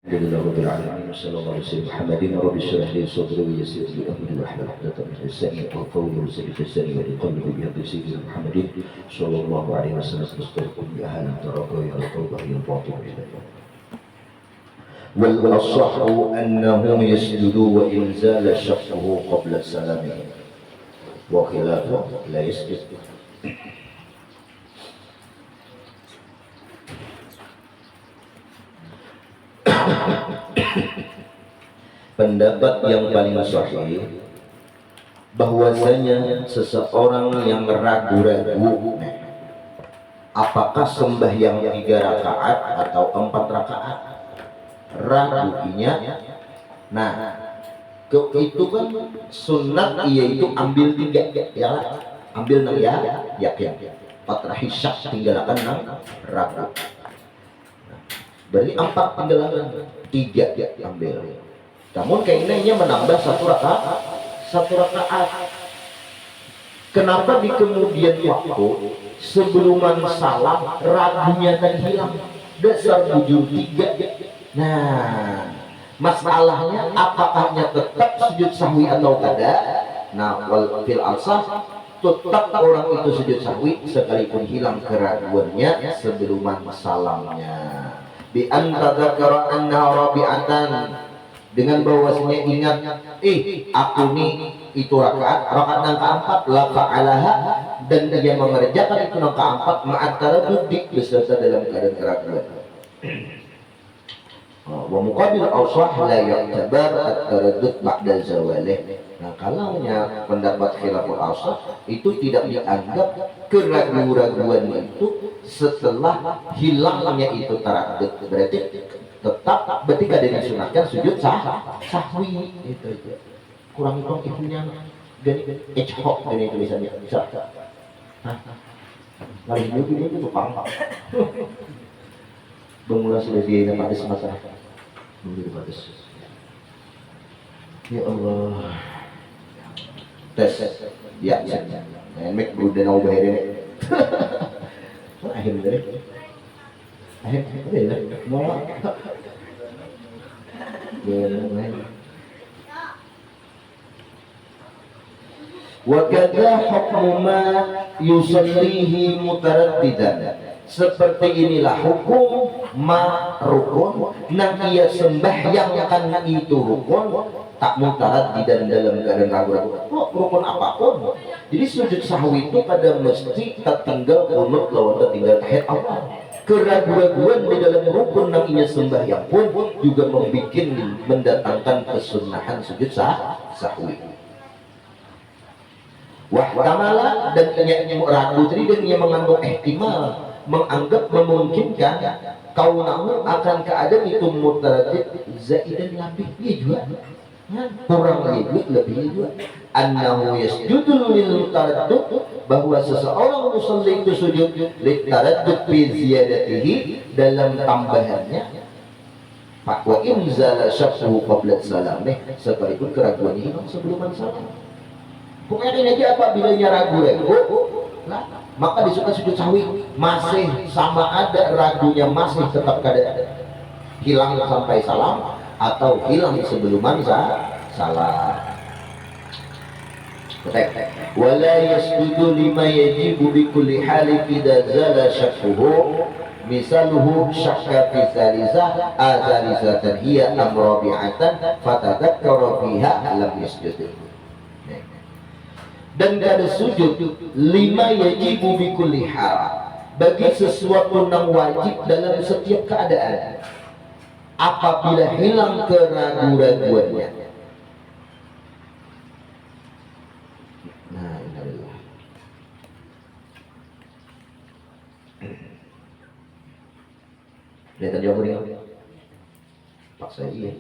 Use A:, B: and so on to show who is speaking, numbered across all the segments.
A: لله رب العالمين وصلى الله على سيدنا محمد رب اشرح لي صدري ويسر لي امري واحلل عقدة من لساني يفقهوا قولي وسدد لساني ولقلبي بهدي سيدنا محمد صلى الله عليه وسلم مستغفر اهل ترك يا التوبه هي الباطل والاصح انه يسجد وان زال شقه قبل سلامه وخلافه لا يسجد. Pendapat yang paling sahih bahwasanya seseorang yang ragu-ragu apakah sembahyang 3 rakaat atau 4 rakaat, ragunya, nah itu kan sunat yaitu ambil 3 ya, ambil 6 ya, yakin 4 hisyak tinggalkan 6 ragu. Berarti 4 tinggalkan 3 ambil. Namun keinginannya menambah 1 rakaat. Kenapa di kemudian waktu sebelum salam ragunya tadi hilang? Dasar bujur 3. Nah, masalahnya apakahnya tetap sujud sahwi atau tidak? Nah, wal fil asah tetap orang itu sujud sahwi sekalipun hilang keraguannya sebelum salamnya. Bi an tadzakara anna rabi'atan, dengan bahwasanya ingat aku nih itu rakaat yang keempat la fa'alaha, dan dia mengerjakan itu yang keempat ma'at taraddud beserta dalam keadaan keraguan. Wa muqabil awsah la ya'tabar at-taraddud ba'da zawalih. Nah, kalaunya pendapat khilaful awsah itu tidak dianggap keraguan itu setelah hilangnya itu taraddud, berarti tetap ketika dia disunatkan sujud sahwi itu kurang hitung ibunya gani echok ini tulisannya bisa lagi juga itu tukang bermula sudah dia pada semasa menjadi batas. Ya Allah, tes ya make brudan au bayarin akhirnya mau wa kadza hukmu ma yusallihi mutaraddidan, seperti inilah hukum ma rukun nang ia sembahyangkan itu rukun tak mutaraddidan dalam keadaan ragu-ragu. Rukun apapun, jadi sujud sahwi itu pada mesti tertinggal qunut lawan tertinggal tahiyat awal. Keraguan di dalam rukun yang ia sembahyang pun juga mendatangkan kesunahan sujud sahwi. Wahtamala, dan ia ragu tadi, dan ia mengandung ihtimal, menganggap memungkinkan kaunahu akan keadaan itu mutaraddid zaidan lebih juga, kurang lebih juga. Annahu yasjudu lil taraddud, bahwa seseorang musalli itu sujud lil taraddud bi ziyadatihi, dalam tambahannya. Wa in zala syakhu qabla salamih, sekalipun keraguannya hilang sebelum salam. Pokoknya ini aja apabila ragu-ragu, maka disukai sujud sahwi masih sama ada ragunya, masih tetap ada hilang sampai salam atau hilang sebelum salam. Wala yasjudu lima yajibu bi kulli hali idza zala syakhuhu, misaluhu syakka fi salisah azalisatan hiya am rabi'atan fatadzakkara fiha lam yasjud. Dan gak ada sujud lima yajibu bi kulli hal, bagi sesuatu yang wajib dalam setiap keadaan apabila hilang keraguan-raguannya. Nah, inilah lihat jawab dia Pak saya iya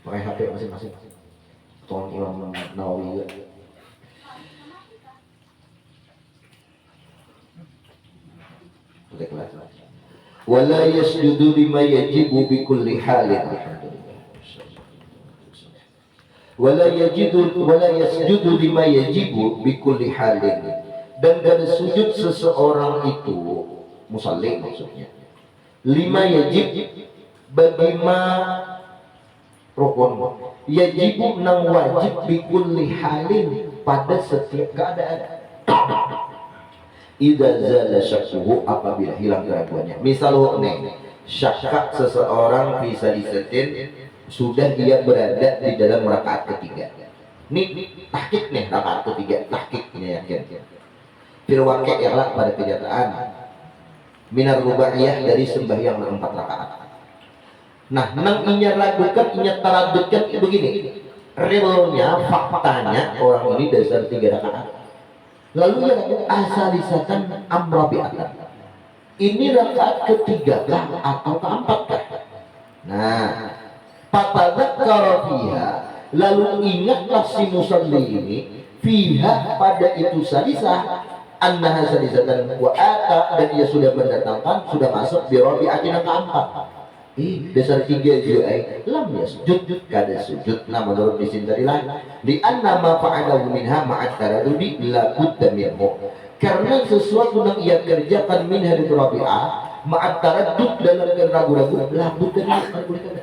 A: pakai HP masing-masing tolong Imam Nawawi juga. Wala yasjudu lima yajibu bi kulli halin, wala yasjudu lima yajibu bi kulli halin, dan dari sujud seseorang itu musalli maksudnya lima yajib bagaimana rukun yajibu nang wajib bikulli halin pada setiap keadaan. Idza zala syakkuhu apabila hilang keraguannya. Misalnya syakka seseorang bisa disetin sudah dia berada di dalam rakaat ketiga. Ini tahqiq nih rakaat ketiga, tahqiqnya yakin. Fil waqi' ialah pada kenyataan minar rubaiyah dari sembahyang 4 rakaat. Nah, nang inya ragukan, inya taradudkan begini. Realnya, faktanya orang ini dasar 3 rakaat. Lalu yang asalisatan amrabi'atan. Ini rakaat ketiga kah atau keempat kah? Nah, fatadzakara fiha, lalu ingatlah si musalli ini fiha pada itu salisah annaha salisatan wa ata, dan ia sudah mendatangkan, sudah masuk di rabi'atin yang keempat. Dasar 3 ju'ai lam yasjud kada sujud. Nah menurut disin tadi lah di anna ma fa'alahu minha ma'at taradudi la budda minhu, karena sesuatu yang ia kerjakan min hari rabi'ah ma'at taradud dalam ragu-ragu la budda minhu.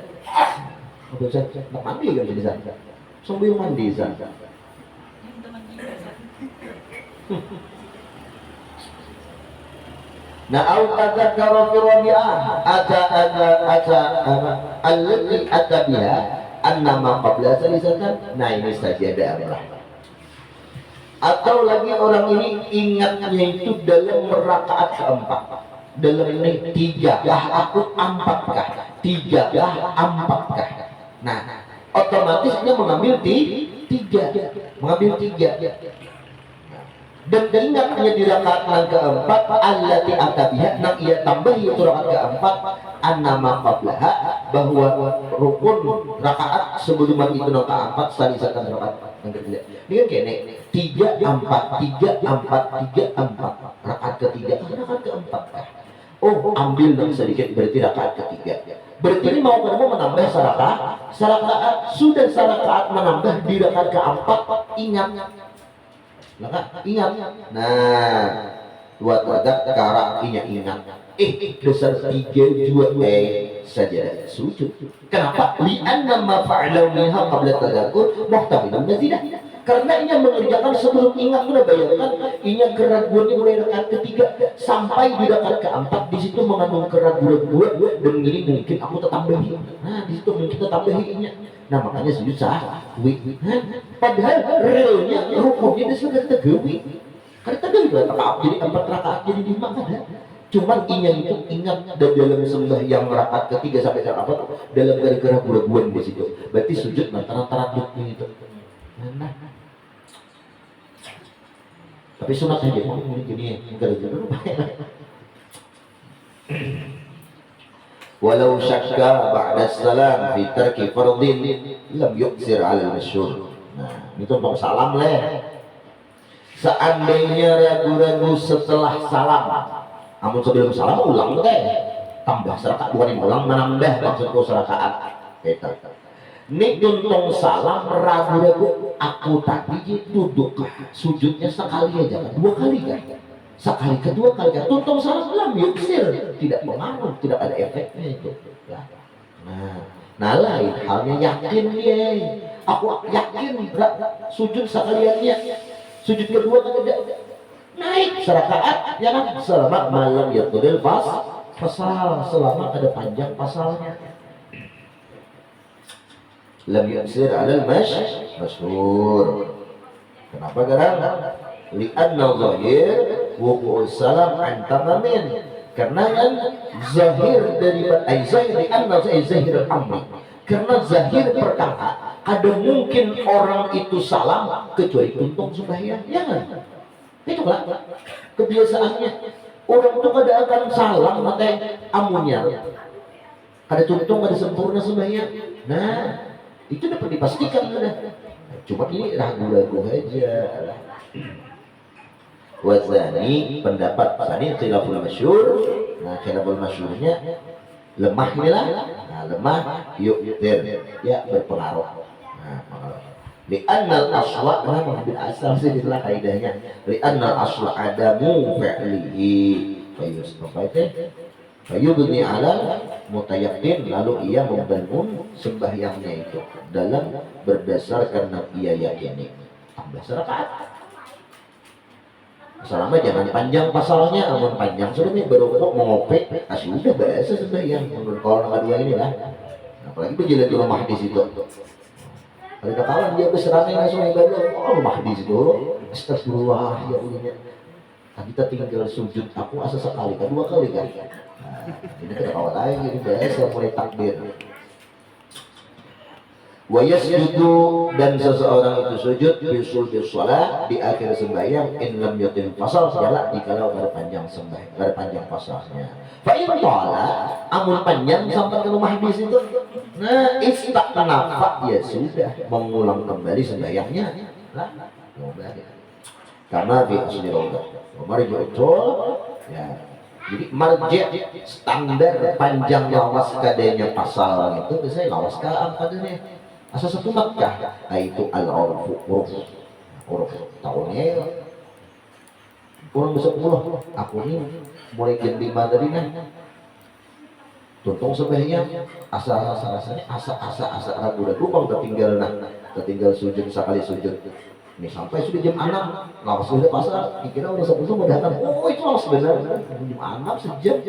A: Apa Ustaz? Nak mandi kan jadi Ustaz? Sambil mandi Ustaz. Nah, au tadzakara fi rabi'ah ata allati atabiha annama qabla salisatan. Nah ini sajadah Allah. Atau lagi orang ini ingatnya itu dalam rakaat keempat, dalam ini 3 kah aku 4 kah, 3 kah 4 kah. Nah otomatis dia mengambil 3, mengambil 3. Dan ingatnya di rakaat yang keempat allati atabiha, nang ia tambahi itu rakaat keempat annama qablaha, bahwa rukun rakaat sebelum itu yang keempat salisatan rakaat yang ketiga. Ini kan kene 3 4 3 4 3 4 rakaat ketiga, rakaat keempat. Oh, ambil dong sedikit, berarti rakaat ketiga. Berarti ini mau kamu menambah sarakaat, sudah sarakaat menambah di rakaat keempat, ingat. Ingat. Nah, buat wadah karakternya ingat. Dasar 3 2 saja sujud. Kenapa? Li'anna ma fa'alahu minha qabla tadzakur muhtamilan mazidah. Karena ia mengerjakan sebelum ingat. Sudah bayangkan, ia keraguannya mulai rakaat ketiga sampai di rakaat keempat, di situ mengandung keraguan dan ini mungkin aku tambahin. Nah, di situ mungkin kita tambahinnya. Nah makanya sujud sah. Padahal realnya rukunnya dia sudah tegawi. Karena tegawi lah rakaat jadi 4 rakaat jadi 5 ada. Cuman itu ingat dalam sembahyang rakaat ketiga sampai rakaat dalam keraguan di situ. Berarti sujud antara taradudnya itu. Nah. Tapi sunat aja gini gara-gara walau syakka ba'da salam fi tarki fardhin lam yuqsir 'ala al-masyhur. Nah, itu untuk salam leh. Seandainya ragu-ragu setelah salam, namun sebelum salam ulang teh. Tambah serakaat, bukan ulang, menambah maksudku serakaat. Eta. Nih tuntung salam ragu-ragu aku tadi duduk sujudnya sekali aja kan, 2 kali kan. Sekali kedua kali kan tuntung salam lam yuksir, tidak pengaruh, tidak ada efeknya itu. Nah lain halnya yakin dia, aku yakin sujud sekaliannya, sujud kedua kan tidak naik serakaat ya kan, selama malam ya tudil pasal, selama ada panjang pasalnya. Lam yuksir alal masyhur. Kenapa karena li'anna zahir wuqu'us salam an tamamin, karena kan zahir daripada zahir li'anna zahir al-amri, karena zahir perkara ada mungkin orang itu salam kecuali tuntung sembahyang, ya kan? Itu kan kebiasaannya orang itu kada akan salam mate amunnya ada tuntung, ada sempurna sembahyang. Nah itu dapat dipastikan sudah. Cuma ini ragu-ragu aja. Wazani pendapat Sani khilaful masyhur. Nah khilaful masyhurnya lemah inilah. Nah lemah yuktir ya berpengaruh. Nah li'annal asla, nah mengambil asal sih itulah kaidahnya. Li'annal asla adamu fi'lihi. Fayus apa itu? Fayubni ala mutayakin, lalu ia membangun sembahyangnya itu dalam berdasarkan yang ia yakini. 14 rakaat. Selama jangan panjang pasalnya, amun panjang sudah nih berokok mengopi, sudah biasa sembahyang. Kalau nomor 2 ini lah, apalagi berjalan di rumah di situ. Ada kawan dia berserangnya langsung ibadah, rumah di situ. Astagfirullah ya Allah. Kita tinggal sujud, aku asa sekali, kedua kali kan. Ini kita kawan lagi, ini biasa mulai takbir. Wa yasjudu, dan seseorang itu sujud fi shalah di akhir sembahyang in lam yutim fasal, segala dikalau berpanjang sembahyang, berpanjang fasalnya. Fa in qala, amun panjang sampai ke rumah di situ. Nah, istaqnafa, ya sudah mengulang kembali sembahyangnya. Lah, karena fi asli rawdah. Marji itu ya. Jadi marji standar panjang lawas kadenya pasal itu biasanya lawas ka kadenya. Asa satu Makkah, itu al-urfu, uruf tahunnya kurang besar puluh. Aku ini mulai gending Madinah, tuntung sebenarnya asa ragu-ragu bang tertinggal sujud sekali sujud. Ini sampai sudah jam 6, lawas sudah pasal, dikira udah sebelum udah datang. Oh itu lawas benar, jam 6 sejam.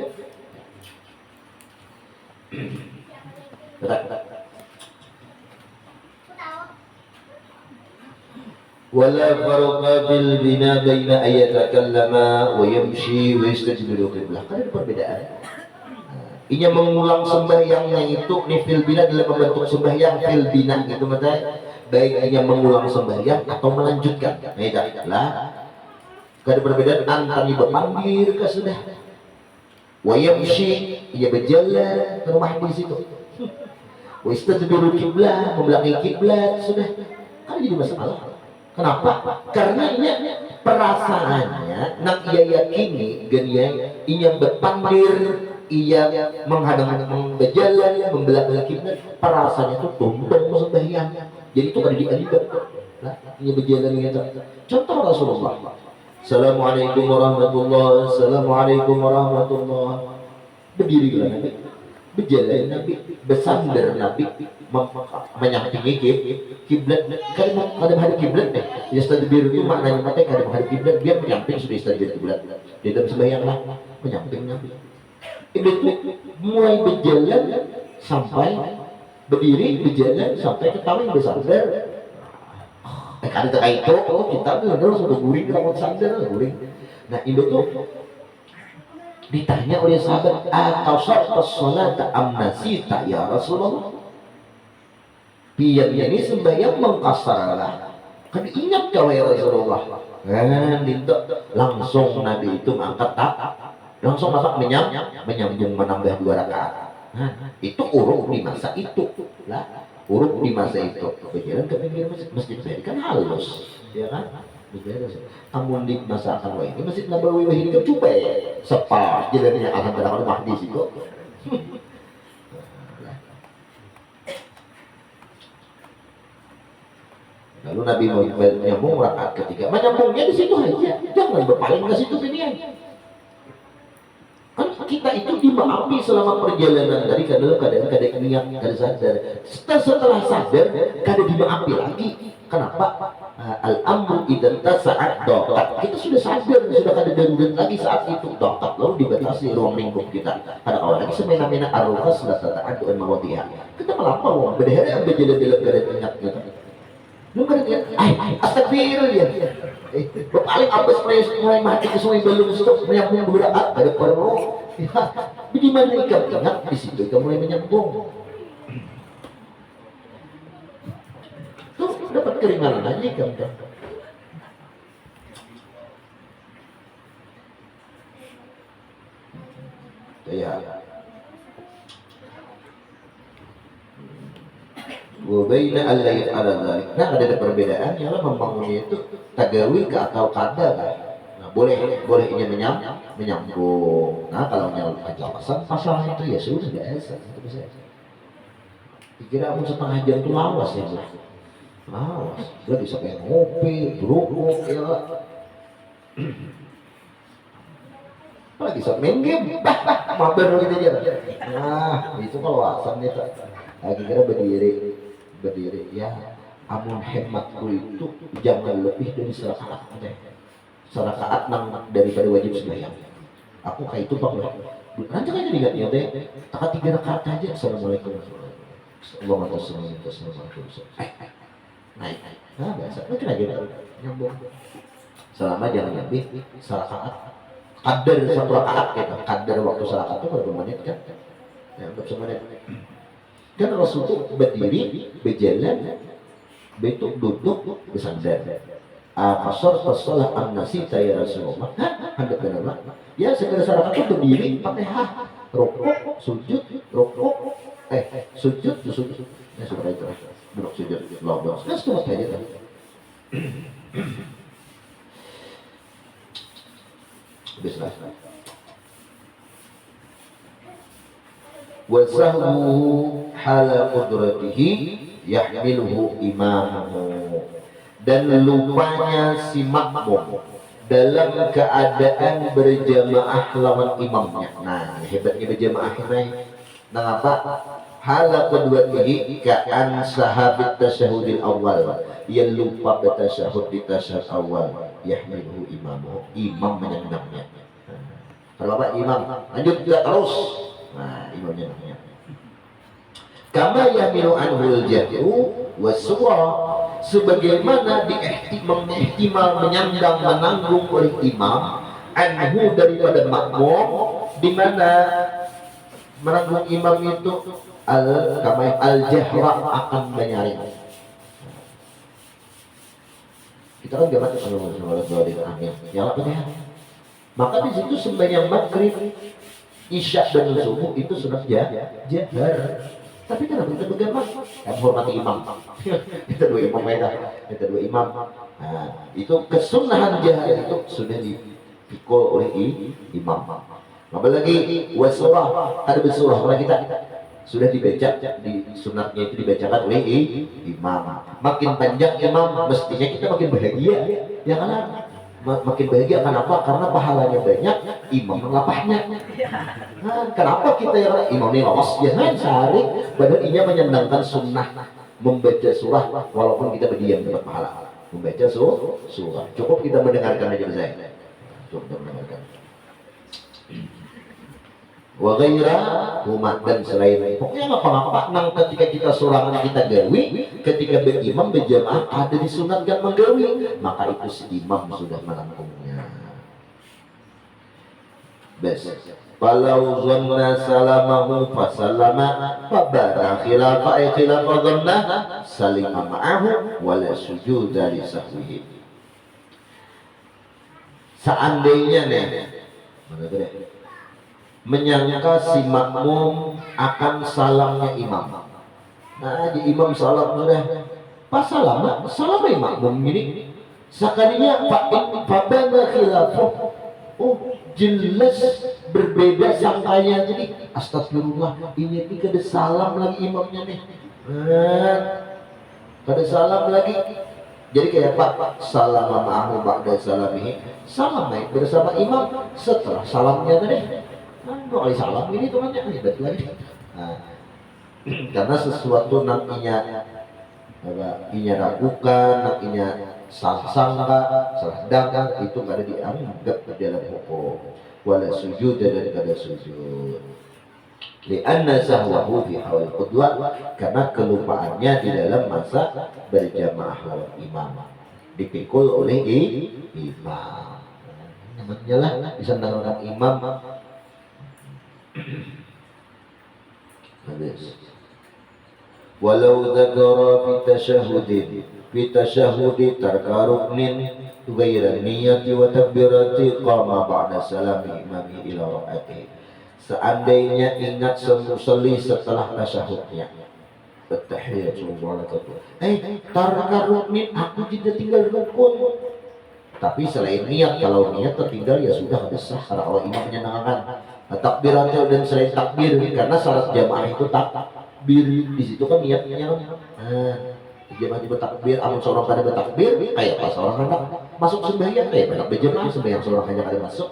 A: ولا فرق بالبنا بين أن يتكلم ويمشي ويستجمل القبلة. Kan ada perbedaan. Ia mengulang sembahyangnya itu nih fil bina dalam membentuk sembahyang fil bina gitu maksudnya. Baik ia mengulang sembahyang atau melanjutkan. Nah itulah. Ada perbedaan antara berpanggil ke sudah. Wa yamshi, ia berjalan ke rumah di situ. Wa istadbiru kiblat, membelakangi kiblat sudah. Kan jadi masalah. Kenapa? Karena ini perasaannya nak ia yakini genia ia berpandir, ia menghadang berjalan membelakangi kiblat, perasaannya itu tumpeng sembahyang. Jadi itu ada di alibat. Nah, ia berjalan gitu. Contoh Rasulullah. Assalamualaikum warahmatullahi, assalamualaikum warahmatullahi. Berdirilah Nabi, berjalan Nabi, bersandar Nabi, menyampingi kiblat. Kadang hadap kiblat deh. Istadbir itu maknanya mati kadang hadap kiblat, biar menyamping sudah istadbir kiblat. Di dalam sembahyang lah menyamping Nabi. Itu mulai berjalan sampai berdiri, berjalan sampai ketahui bersandar. Kan itu kita benar sudah guring kalau sandar guring. Nah itu tuh ditanya oleh sahabat, atau sholat amnasita ya Rasulullah. Biar ini sembahyang mengkasarlah. Kan ingat kau ya Rasulullah. Kan itu langsung Nabi itu mengangkat langsung apa menyambung menambah 2 rakaat. Nah, itu urut di masa itu lah. Urut di masa itu berjalan ke pinggir masjid kan halus, ya kan? Namun di masa akan ini Masjid Nabawi ini kan cuba sepa jalannya alhamdulillah Mahdi situ. Lalu Nabi menyambung rakaat ketiga, menyambungnya di situ aja, jangan berpaling ke situ ginian. Kan kita itu dimaafkan selama perjalanan dari keadaan niat, kada sadar. Setelah sadar, kada dimaafkan lagi. Kenapa? Al-amru idan tasa'at dokat. Kita sudah sadar, sudah kada darurat lagi saat itu dokat. Lalu dibatasi ruang lingkup kita. Pada awal lagi semena-mena arufas la tata'addu'an mawadiha. Kita melampau, berhari berjalan dalam keadaan ingat gitu. Lu kan astagfirullah ya. Paling abis mulai mati ke sungai belum stop menyambung berat ada perlu. Bagaimana ikan ingat di situ ikan mulai menyambung. Tuh dapat keringanan aja ikan. Ya. Wabaina alai ala dzalik. Nah ada perbedaan yang membangunnya itu tagawi ke atau kada kan. Nah boleh ini menyambung. Nah kalau penjelasan pasal itu ya sudah biasa itu bisa. Dikira aku setengah jam itu lawas ya Bu. Lawas. Dia bisa kayak ngopi, berukuk ya. apalagi saat main game, mabar gitu aja. Nah, itu kalau asam itu. Lagi kira berdiri ya. Amun hematku itu jangan lebih dari serakaat deh. Serakaat nang daripada wajib sembahyang. Aku kayak itu pak. Nanti aja diingatnya deh. Tak 3 rakaat aja. Assalamualaikum warahmatullahi wabarakatuh. Naik. Nah biasa. Mungkin aja nyambung. Selama jangan lebih serakaat. Kadar 1 rakaat gitu. Kadar waktu serakaat itu berapa menit kan? Ya, untuk semenit. Kan Rasul itu berdiri, berjalan, betul duduk, bersandar. Kasar salah an-nasita ya Rasulullah. Hendak benar. Ya segala syarat itu berdiri pakai rokok, sujud, rokok, sujud. Ya sudah itu. Duduk sujud, lobos. Nah, cuma saja kan. Bismillah. Wasahu hala qudratihi yahmiluhu imamuhu, dan lupanya si makmum dalam keadaan berjamaah lawan imamnya. Nah, hebatnya berjamaah ini. Nah, apa? Hala qudratihi ka'an sahabit tasyahudil awal, yang lupa bertasyahud di tasyahud awal, yahmiluhu imamuhu, imam menyandangnya. Kalau apa imam lanjut juga terus. Nah, imamnya namanya. Kama yamilu anhul jahru wasura, sebagaimana mengihtimal menyandang menanggung oleh imam anhu daripada makmum, di mana menanggung imam itu al jahra akan menyaring. Kita kan jamak amin. Ya Allah. Maka di situ sembahyang maghrib, isya dan subuh itu sudah jahar. Tapi kenapa kita berjamaah? Kan hormati imam. Kita dua imam beda. Kita dua imam. Nah, itu kesunahan jahar itu sudah dipikul oleh imam. Apalagi wasurah, ada bersurah oleh kita sudah dibaca di sunatnya itu dibacakan oleh imam. Makin panjang imam, mestinya kita makin bahagia. Ya kan? Makin bahagia. Kenapa? Karena pahalanya banyak, imam melapahnya. Nah, kenapa kita yang imam ini lolos? Jangan sehari padahal ia menyandangkan sunnah membaca surah walaupun kita berdiam dapat pahala. Membaca surah. Cukup kita mendengarkan aja saya. Cukup kita mendengarkan. Wa ghaira huma, dan selain pokoknya apa-apa nang ketika kita sorangan kita gawi, ketika berimam berjamaah ada disunatkan menggawi, maka itu si imam sudah menangkungnya. Bes falau zanna salamahu fasallama fabara khilafa dhanna salima ma'ahu wala sujuda li sahwihi. Seandainya nih mana tadi menyangka si makmum akan salamnya imam. Nah, di imam salam sudah pas salam makmum ini sekalinya fabana khilafuh. Oh, jelas berbeda sangkanya. Jadi astagfirullah, ini kada salam lagi imamnya nih. Kada salam lagi. Jadi kayak Pak salam ma'ahu ba'da salamihi, salam naik bersama imam setelah salamnya tadi. Doa salam ini temannya hebat lagi. Nah, karena sesuatu nantinya inya ragukan, nantinya sangka, salah dangka, itu kada dianggap dalam hukum. Wala sujud dan kada sujud. Lianna sahwahu fi hawal qudwa, karena kelupaannya di dalam masa berjamaah lawan imam dipikul oleh imam. Namanya lah disandangkan imam. Walau dzakara fi tasyahudi tarka ruknin ghaira niyyati wa takbirati qama ba'da salami imami ila rakaati. Seandainya ingat semusali setelah tasyahudnya, at-tahiyyatu wa barakatuh, tarka ruknin, aku tidak tinggal rukun. Tapi selain niat, kalau niat tertinggal ya sudah ada sah karena Allah imam menyenangkan. Takbiratnya dan selain takbir, karena salat jamaah itu takbir, di situ kan niatnya jamaah itu bertakbir, amun seorang pada bertakbir kayak pas orang hendak masuk sembahyang, kayak pada berjamaah sembahyang seorang hanya ada masuk.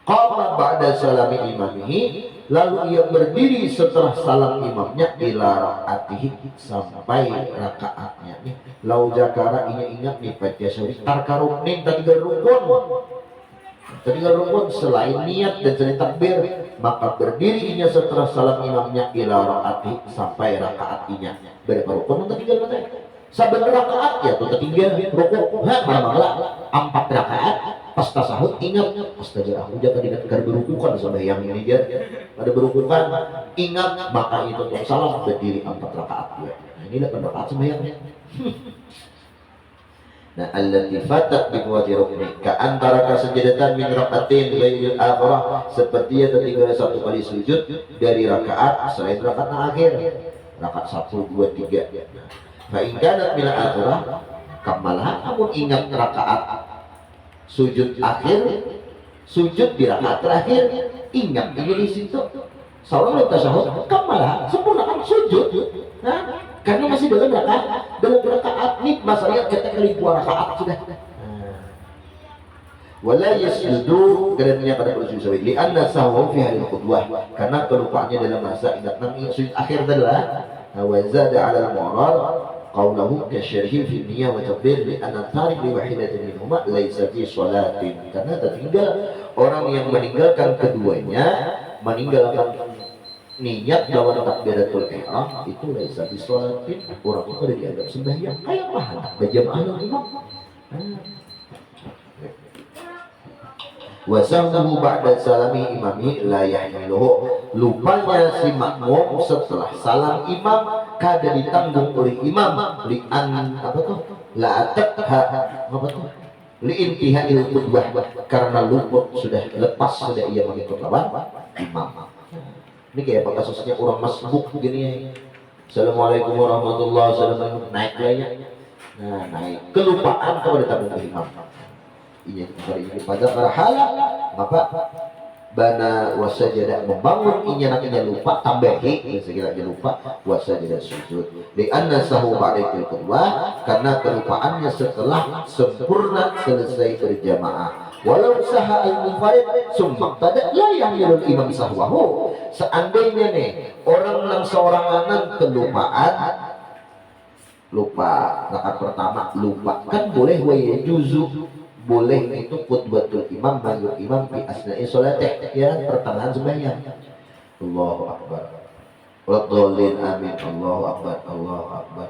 A: Qama ba'da salami imamihi, lalu ia berdiri setelah salam imamnya ila rakaatihi, sampai rakaatnya nih. Lau zakara, ia ingat nih baca syahid tarka ruknin, tiga rukun selain niat dan selain takbir, maka berdirinya setelah salam imamnya ila rakaatihi, sampai rakaatnya. Berapa rukun untuk tinggal mana? Saben rakaat ya tuh tinggal rukun. Malah 4 rakaat pas tasahud ingat astaga aku jangan diingatkan berukukan sampai yang ini dia ada berukukan ingat, maka itu tuh salam berdiri 4 rakaat ya. Nah, ini 8 rakaat sembahyangnya. Nah, allati fatat bi quwwati rukni ka antara kasajadatan min rakaatin ghairil akhirah, seperti ia tertinggal 1 kali sujud dari rakaat selain rakaat akhir, rakaat 1 2 3. Fa in kanat min akhirah kamalah, namun ingat rakaat sujud akhir, sujud di rakaat terakhir, ingat ini di situ seorang tasyahud kamalah, sempurnakan sujud. Nah, karena masih dalam rakaat nih, masalahnya kita kali 2 rakaat sudah. Wala yasjudu, kemudian pada sujud sahwi li anna sahwa fi hadhihi qudwah, karena kelupaannya dalam masa ingat sujud akhir adalah wa zada 'ala al-mu'rar qawluhu kasyarhi fi niyyah wa takbir li anna tarik li wahidatin minhuma laysa fi sholatin, karena tertinggal orang yang meninggalkan keduanya, meninggalkan niat dalam takbiratul ihram itu laysa fi sholatin, orang itu tidak dianggap sembahyang kayak mana berjamaah imam. Wa sahwu ba'da salami imami la yahmiluhu, lupanya si makmum setelah salam imam kada ditanggung oleh imam li an apa tuh la atakha apa tuh li intihail qudwah, karena luput sudah lepas, sudah ia mengikut lawan imam. Ini kayak apa kasusnya orang masbuk gini ya. Assalamualaikum warahmatullahi wabarakatuh, naik lainnya. Nah, naik kelupaan kepada ditanggung oleh imam. Iya, ini pada rahala apa bana wasajada membangun inya lupa tambahi sekiranya lupa wasajada sujud di anna sahu ba'da kedua, karena kelupaannya setelah sempurna selesai berjamaah. Walau saha al-munfarid summa tada la yahmilul imam sahwahu, seandainya nih orang yang seorang anak kelupaan, lupa rakaat pertama lupa, kan boleh wa yajuzu, boleh itu khutbatul imam bagi imam di asna'i sholatih, ya pertengahan sembahyang. Allahu akbar wadhalin amin, Allahu akbar Allahu akbar.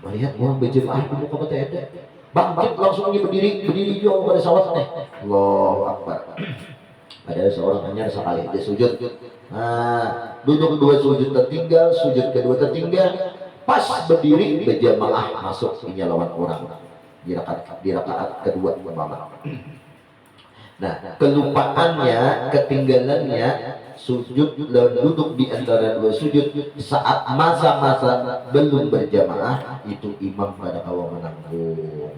A: Melihat orang berjemaah di muka mata ada bangkit langsung berdiri jauh pada sawat teh. Allahu akbar. Ada seorang hanya sekali dia sujud, nah duduk kedua sujud tertinggal, sujud kedua tertinggal, pas berdiri berjamaah masuk ini lawan orang di rakaat kedua umpama. Nah, kelupaannya, ketinggalannya sujud dan duduk di antara 2 sujud saat masa-masa belum berjamaah, itu imam pada awal menanggung.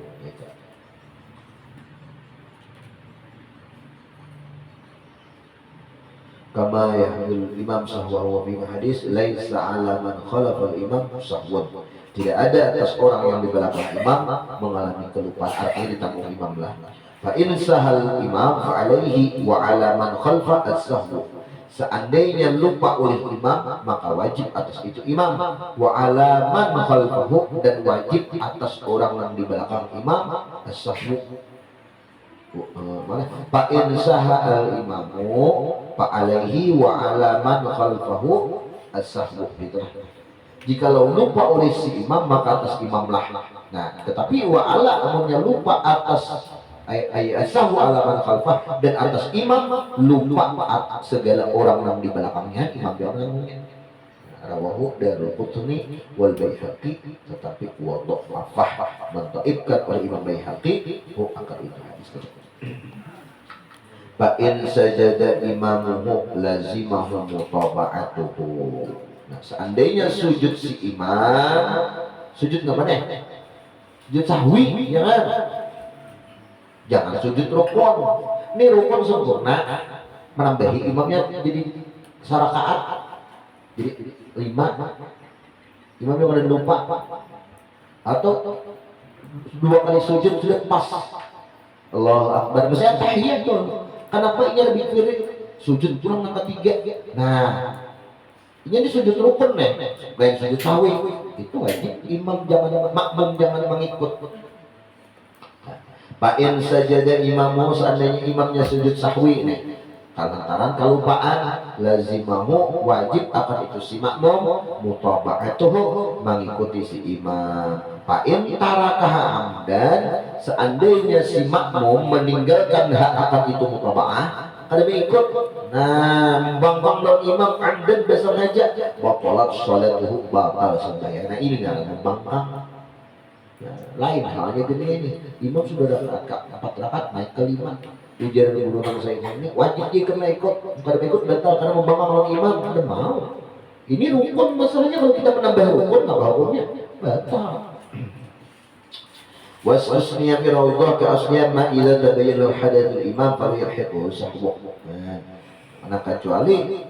A: Kama yahmil imam sahwa wa fi hadis laisa 'ala man khalafa al-imam sahwan, tidak ada atas orang yang di belakang imam mengalami kelupaan, artinya ditanggung imam lah. Fa in sahal imam fa alaihi wa 'ala man khalfa as-sahwu, seandainya lupa oleh imam maka wajib atas itu imam, wa 'ala man khalfahu, dan wajib atas orang yang di belakang imam as-sahwu. Fa in saha al-imamu fa alaihi wa 'ala man khalfahu as-sahwu. Jikalau lupa oleh si imam maka atas imam lah. Nah, tetapi wa ala umumnya lupa atas sahwu ala man khalfah, dan atas imam lupa atas segala orang yang di belakangnya imam yang rawahu Darul Qutni wal Baihaqi, tetapi wa dhafah mentaibkan oleh Imam Baihaqi akan itu hadis tersebut. Fa in sajada imamuhu lazimahu mutaba'atuhu. Nah, seandainya sujud si imam, sujud nggak mana? Sujud sahwi, jangan sujud rukun. Ini rukun sempurna, menambahi imamnya jadi sarakaat, jadi 5. Imamnya pada lupa, atau 2 kali sujud sudah pas. Allahu akbar, misalnya tahiyat tuh, Kenapa ini lebih kiri? Sujud kurang yang ketiga. Nah, ini sujud rukun nih, bukan sujud sahwi. Itu wajib imam jangan makmum jangan mengikut. Fa'in sajada imamu, seandainya imamnya sujud sahwi nih, lantaran kelupaan, lazimahu wajib akan itu si makmum mutaba'atuhu mengikuti si imam. Fa'in tarakaha amdan, seandainya si makmum meninggalkan hak akan itu mutaba'ah, kada ikut. Nah, bangkang lawan imam amdan besar aja, batalat sholatuhu, batal sembahyang. Nah ini nggak membangkang. Lain halnya gini ini, imam sudah dapat 4 rakaat naik ke 5, ujar dulu saya ini wajib dia kena ikut, kalau ikut batal karena membangkang lawan imam. Ada mau ini rukun, masalahnya kalau kita menambah rukun apa hukumnya? Batal. Wasasniya fi rawdah ka asliya ma idza tabayyana hadatsul imam falyarhiqu sahbuh. Nah, kecuali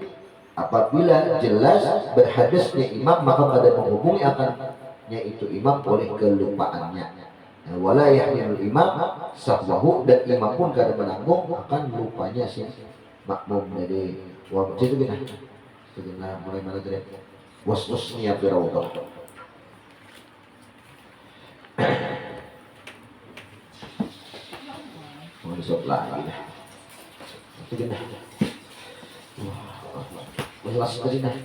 A: apabila jelas berhadasnya imam maka pada menghubungi akan yaitu imam oleh kelupaannya. Wala yahmilul imam sahwahu, dan imam pun kada menanggung akan lupanya si makmum. Jadi waktu itu gini, sebenarnya mulai mana tadi? Waswasnya firawdah. Masuk lagi. Itu gini. Wah, jelas tadi nah.